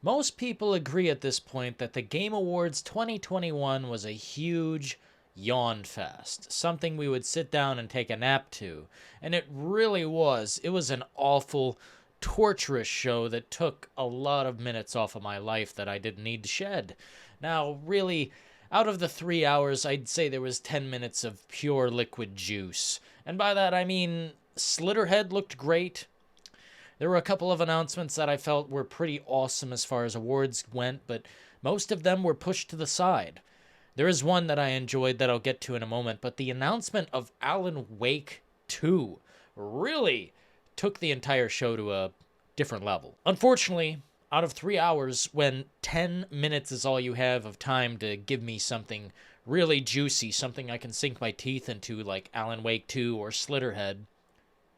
Most people agree at this point that the Game Awards 2021 was a huge yawn fest, something we would sit down and take a nap to. And it really was. It was an awful, torturous show that took a lot of minutes off of my life that I didn't need to shed. Now, really, out of the 3 hours, I'd say there was 10 minutes of pure liquid juice. And by that I mean Slitterhead looked great. There were a couple of announcements that I felt were pretty awesome as far as awards went, but most of them were pushed to the side. There is one that I enjoyed that I'll get to in a moment, but the announcement of Alan Wake 2 really took the entire show to a different level. Unfortunately, out of 3 hours, when 10 minutes is all you have of time to give me something really juicy, something I can sink my teeth into like Alan Wake 2 or Slitterhead,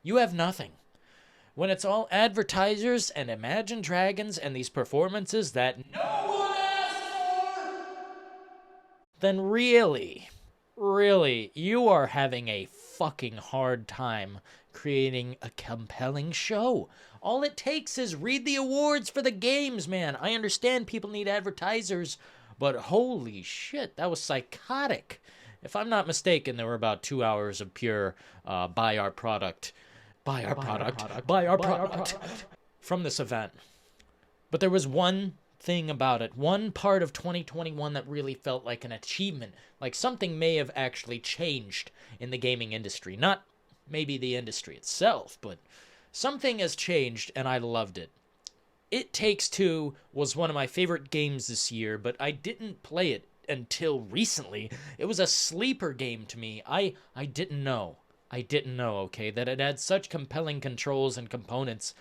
you have nothing. When it's all advertisers and Imagine Dragons and these performances that no one asked for, then really, you are having a fucking hard time creating a compelling show. All it takes is read the awards for the games, man. I understand people need advertisers, but holy shit, that was psychotic. If I'm not mistaken, there were about 2 hours of pure buy our product from this event. But there was one thing about it, one part of 2021 that really felt like an achievement, like something may have actually changed in the gaming industry. Not maybe the industry itself, but something has changed and I loved it. It Takes Two was one of my favorite games this year, but I didn't play it until recently. It was a sleeper game to me. I didn't know, okay, that it had such compelling controls and components.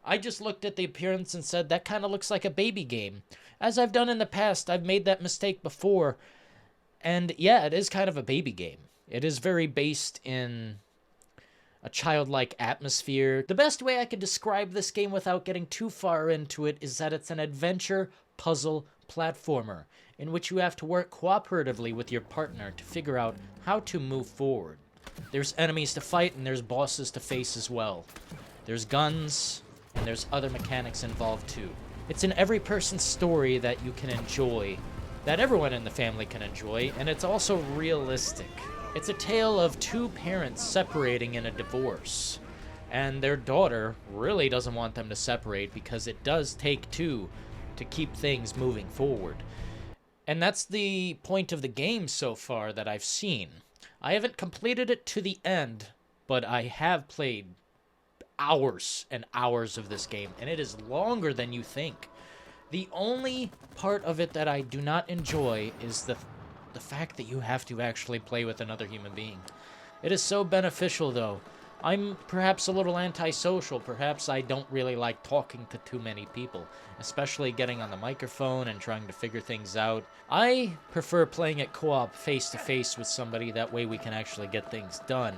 I just looked at the appearance and said, that kind of looks like a baby game. As I've done in the past, I've made that mistake before. And yeah, it is kind of a baby game. It is very based in a childlike atmosphere. The best way I could describe this game without getting too far into it is that it's an adventure puzzle platformer in which you have to work cooperatively with your partner to figure out how to move forward. There's enemies to fight and there's bosses to face as well. There's guns and there's other mechanics involved too. It's an every person story that you can enjoy, that everyone in the family can enjoy, and it's also realistic. It's a tale of two parents separating in a divorce, and their daughter really doesn't want them to separate because it does take two to keep things moving forward. And that's the point of the game so far that I've seen. I haven't completed it to the end, but I have played hours and hours of this game, and it is longer than you think. The only part of it that I do not enjoy is the fact that you have to actually play with another human being. It is so beneficial, though. I'm perhaps a little antisocial. Perhaps I don't really like talking to too many people, especially getting on the microphone and trying to figure things out. I prefer playing it co-op face-to-face with somebody. That way we can actually get things done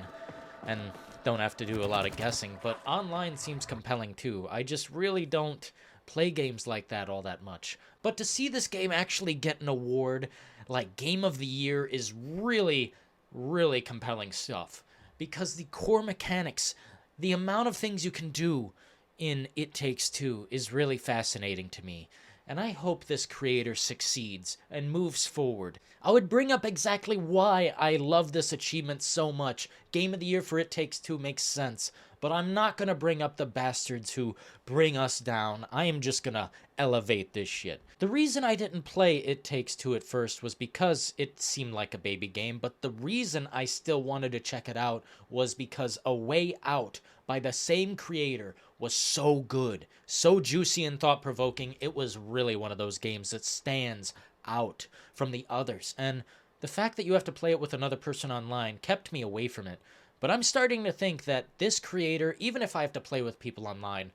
and don't have to do a lot of guessing. But online seems compelling, too. I just really don't play games like that all that much. But to see this game actually get an award like Game of the Year is really, really compelling stuff. Because the core mechanics, the amount of things you can do in It Takes Two is really fascinating to me. And I hope this creator succeeds and moves forward. I would bring up exactly why I love this achievement so much. Game of the Year for It Takes Two makes sense. But I'm not going to bring up the bastards who bring us down. I am just going to elevate this shit. The reason I didn't play It Takes Two at first was because it seemed like a baby game, but the reason I still wanted to check it out was because A Way Out by the same creator was so good, so juicy and thought-provoking. It was really one of those games that stands out from the others, and the fact that you have to play it with another person online kept me away from it. But I'm starting to think that this creator, even if I have to play with people online,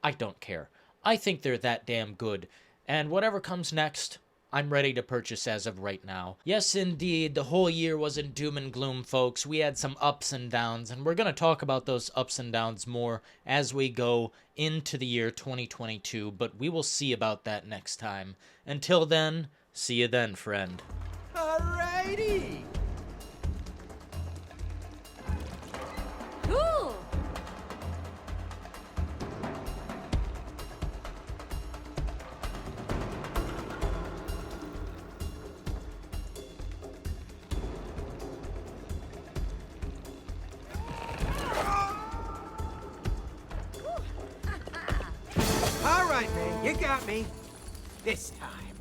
I don't care. I think they're that damn good. And whatever comes next, I'm ready to purchase as of right now. Yes, indeed, the whole year wasn't doom and gloom, folks. We had some ups and downs, and we're going to talk about those ups and downs more as we go into the year 2022, but we will see about that next time. Until then, see you then, friend. Alrighty! Cool! You got me. This time.